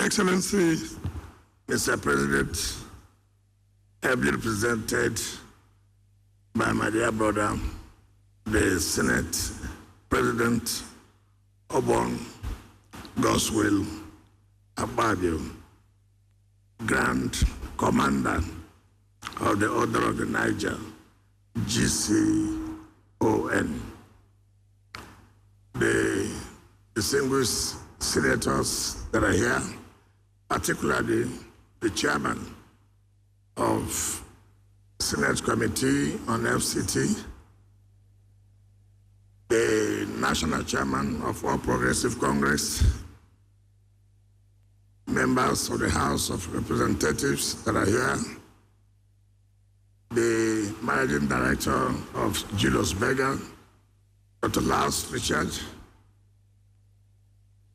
Excellency, Mr. President, ably represented by my dear brother, the Senate President Obon Goswell Akpabio, Grand Commander of the Order of the Niger, GCON, the distinguished senators that are here, particularly the chairman of Senate Committee on FCT, the national chairman of All Progressive Congress, members of the House of Representatives that are here, the managing director of Julius Berger, Dr. Lars Richard,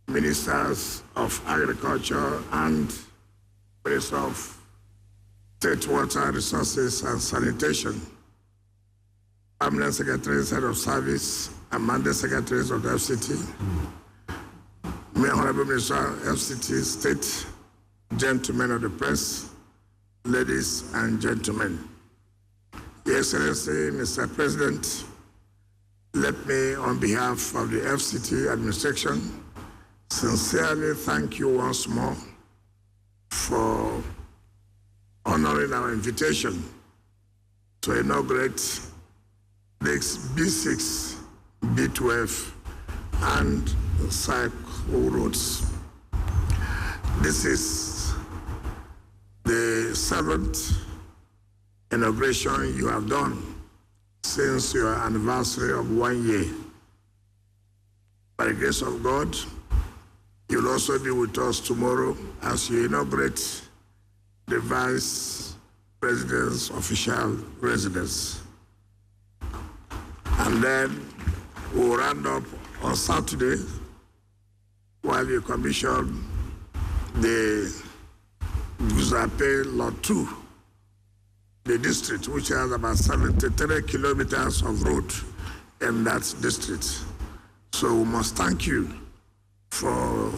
ministers of Agriculture and Minister of State Water Resources and Sanitation, permanent secretaries, head of service, and mandate secretaries of the FCT, Honorable Minister, FCT, State, gentlemen of the press, ladies and gentlemen. Your Excellency, Mr. President, let me, on behalf of the FCT administration, sincerely thank you once more for honoring our invitation to inaugurate this B6, B12, and cycle roads. This is the 7th inauguration you have done since your anniversary of 1 year. By the grace of God, you'll also be with us tomorrow as you inaugurate the Vice President's official residence. And then we'll round up on Saturday while you commission the Guzape Lot 2, the district, which has about 73 kilometers of road in that district. So we must thank you for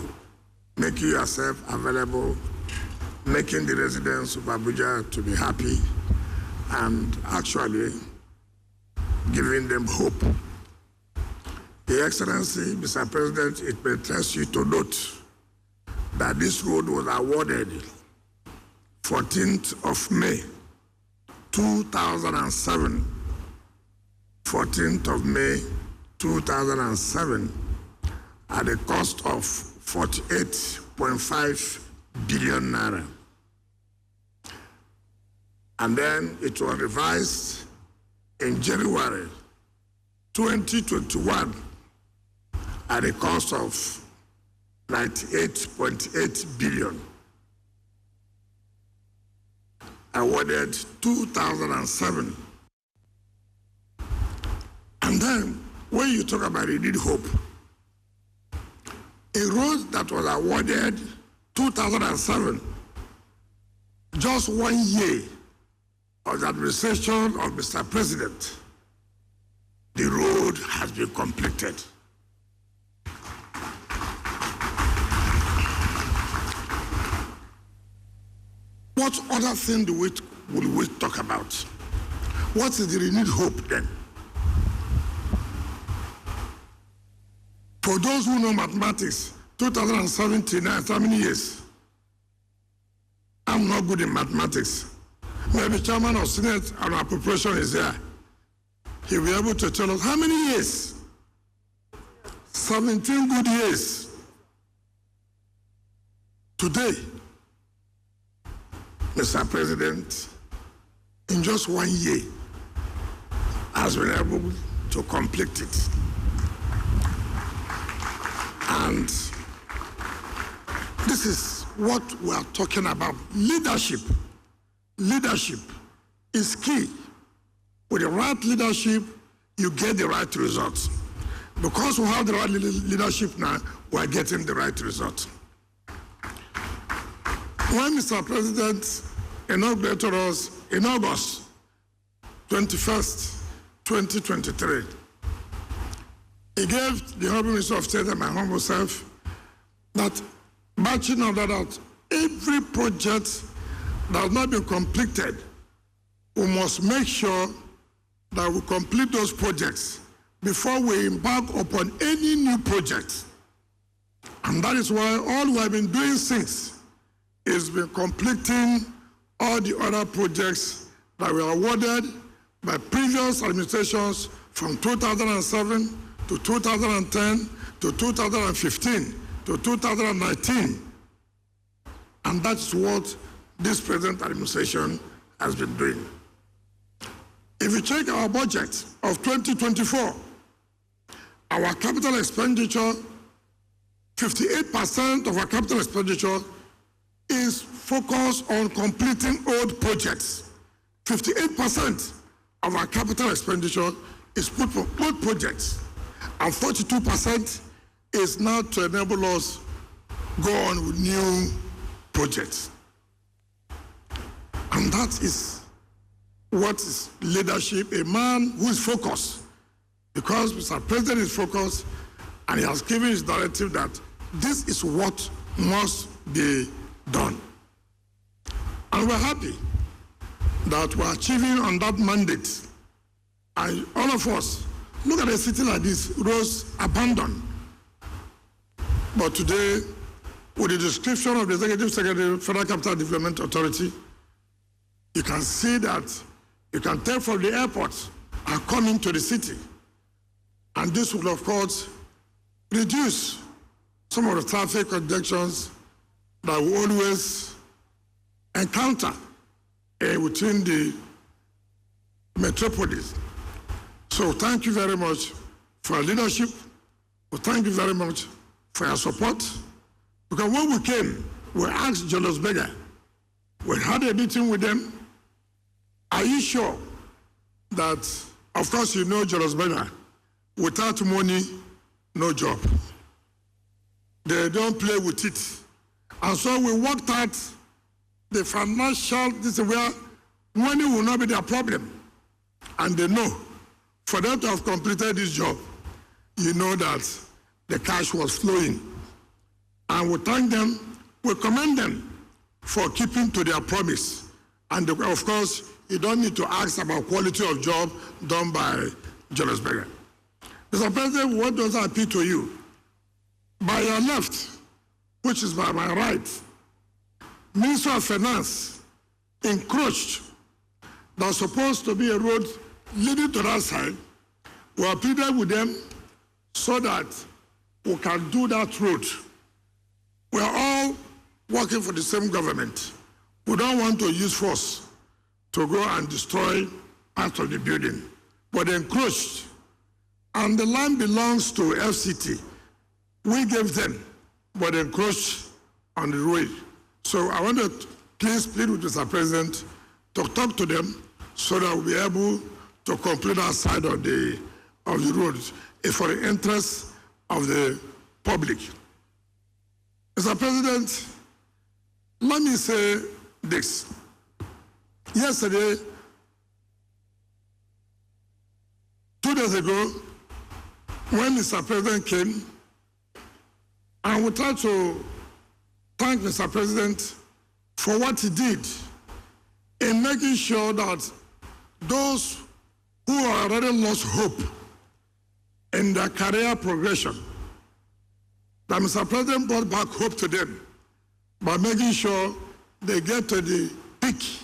making yourself available, making the residents of Abuja to be happy, and actually giving them hope. Your Excellency, Mr. President, it may interest you to note that this road was awarded 14th of May, 2007. 14th of May, 2007, at a cost of 48.5 billion naira. And then it was revised in January 2021 at a cost of 98.8 billion. Awarded 2007. And then when you talk about renewed hope, a road that was awarded 2007, just 1 year of the administration of Mr. President, the road has been completed. What other thing will we talk about? What is the renewed hope then? For those who know mathematics, 2017, how many years? I'm not good in mathematics. Maybe Chairman of Senate and Appropriation is there. He'll be able to tell us how many years? 17 good years. Today, Mr. President, in just 1 year, has been able to complete it. And this is what we are talking about. Leadership. Leadership is key. With the right leadership, you get the right results. Because we have the right leadership now, we are getting the right result. When Mr. President inaugurated us in August 21st, 2023, he gave the Honorable Minister of State and my humble self that marching on that every project that has not been completed, we must make sure that we complete those projects before we embark upon any new project. And that is why all we have been doing since is been completing all the other projects that were awarded by previous administrations from 2007 to 2010 to 2015 to 2019. And that's what this present administration has been doing. If you check our budget of 2024, our capital expenditure, 58% of our capital expenditure is focused on completing old projects. 58% of our capital expenditure is put for old projects, and 42% is now to enable us go on with new projects. And that is what is leadership, a man who is focused, because Mr. President is focused and he has given his directive that this is what must be done. And we're happy that we're achieving on that mandate. And all of us, look at a city like this, roads abandoned. But today, with the description of the Executive Secretary, Federal Capital Development Authority, you can see that you can tell from the airports are coming to the city. And this will, of course, reduce some of the traffic congestions that we always encounter within the metropolis. So thank you very much for your leadership. Well, thank you very much for your support. Because when we came, we asked Julius Berger, we had a meeting with them. Are you sure that, of course, you know Julius Berger, without money, no job. They don't play with it. And so we worked out the financial, this is where money will not be their problem. And they know, for them to have completed this job, you know that the cash was flowing. And we thank them, we commend them for keeping to their promise. And of course, you don't need to ask about quality of job done by Julius Berger. Mr. President, what does I appeal to you? By your left, which is by my right, Minister of Finance encroached. There's supposed to be a road leading to that side. We are pleaded with them so that we can do that road. We are all working for the same government. We don't want to use force to go and destroy part of the building. But they encroached. And the land belongs to FCT. We gave them, but they encroached on the road. So I want to please plead with Mr. President to talk to them so that we'll be able to complete our side of the road for the interest of the public. Mr. President, let me say this. Yesterday, 2 days ago, when Mr. President came, I would try to thank Mr. President for what he did in making sure that those who already lost hope in their career progression, that Mr. President brought back hope to them by making sure they get to the peak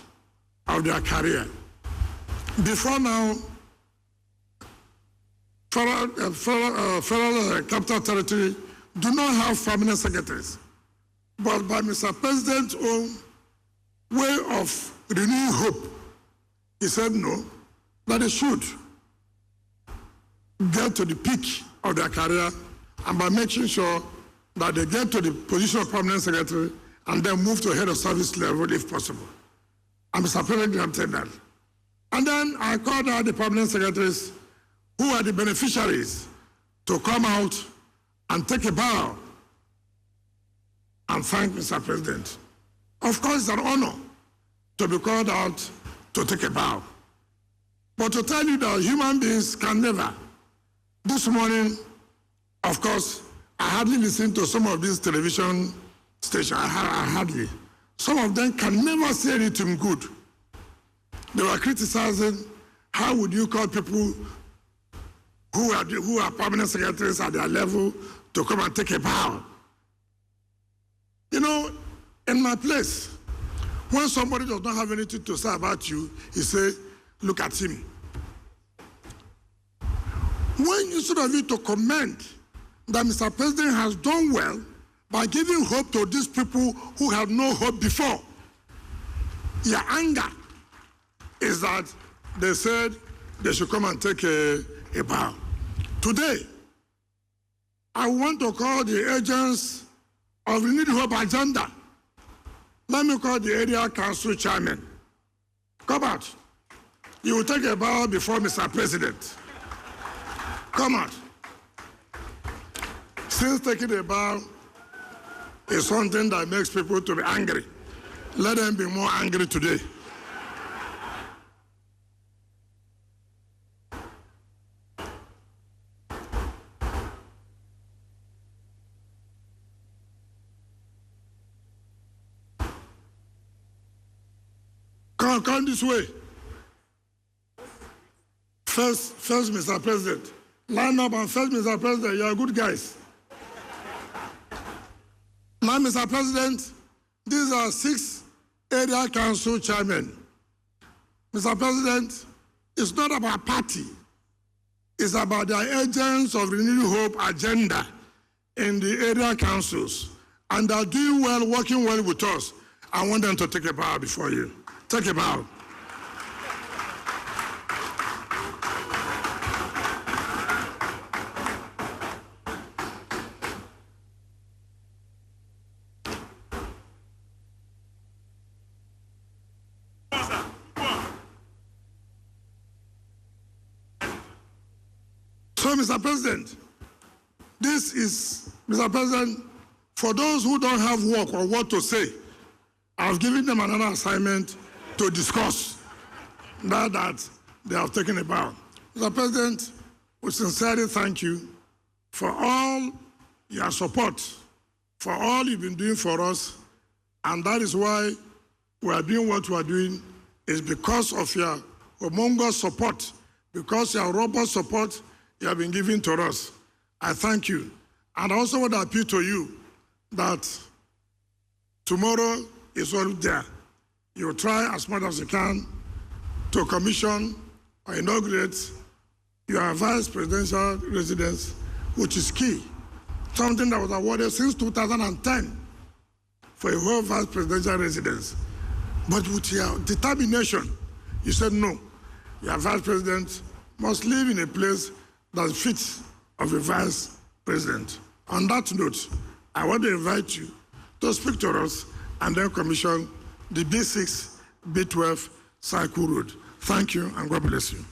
of their career. Before now, federal capital territory do not have permanent secretaries. But by Mr. President's own way of renewing hope, he said no, that they should get to the peak of their career, and by making sure that they get to the position of permanent secretary and then move to head of service level if possible. And Mr. President granted that. And then I called out the permanent secretaries who are the beneficiaries to come out and take a bow and thank Mr. President. Of course, it's an honor to be called out to take a bow. But to tell you that human beings can never. This morning, of course, I hardly listened to some of these television station, hardly. Some of them can never say anything good. They were criticizing, how would you call people who are permanent secretaries at their level to come and take a bow? You know, in my place, when somebody does not have anything to say about you, he say, look at him. When instead of you to commend that Mr. President has done well by giving hope to these people who had no hope before, your anger is that they said they should come and take a bow. Today, I want to call the agents of Renewed Hope Agenda. Let me call the area council chairman. Come out. You will take a bow before Mr. President. Come out. Since taking a bow is something that makes people to be angry, let them be more angry today. Come this way. First, Mr. President. Line up and first, Mr. President. You are good guys. Now, Mr. President, these are 6 area council chairmen. Mr. President, it's not about party. It's about the agents of Renewed Hope Agenda in the area councils. And they're doing well, working well with us. I want them to take a bow before you. Take a bow. So, Mr. President, this is, Mr. President, for those who don't have work or what to say, I've given them another assignment to discuss now that they have taken a bow. Mr. President, we sincerely thank you for all your support, for all you've been doing for us, and that is why we are doing what we are doing, is because of your humongous support, because your robust support you have been giving to us. I thank you. And I also want to appeal to you that tomorrow is all there. You try as much as you can to commission or inaugurate your vice presidential residence, which is key. Something that was awarded since 2010 for a whole vice presidential residence. But with your determination, you said no. Your vice president must live in a place that fits of a vice president. On that note, I want to invite you to speak to us and then commission the B6, B12 Cycle Road. Thank you and God bless you.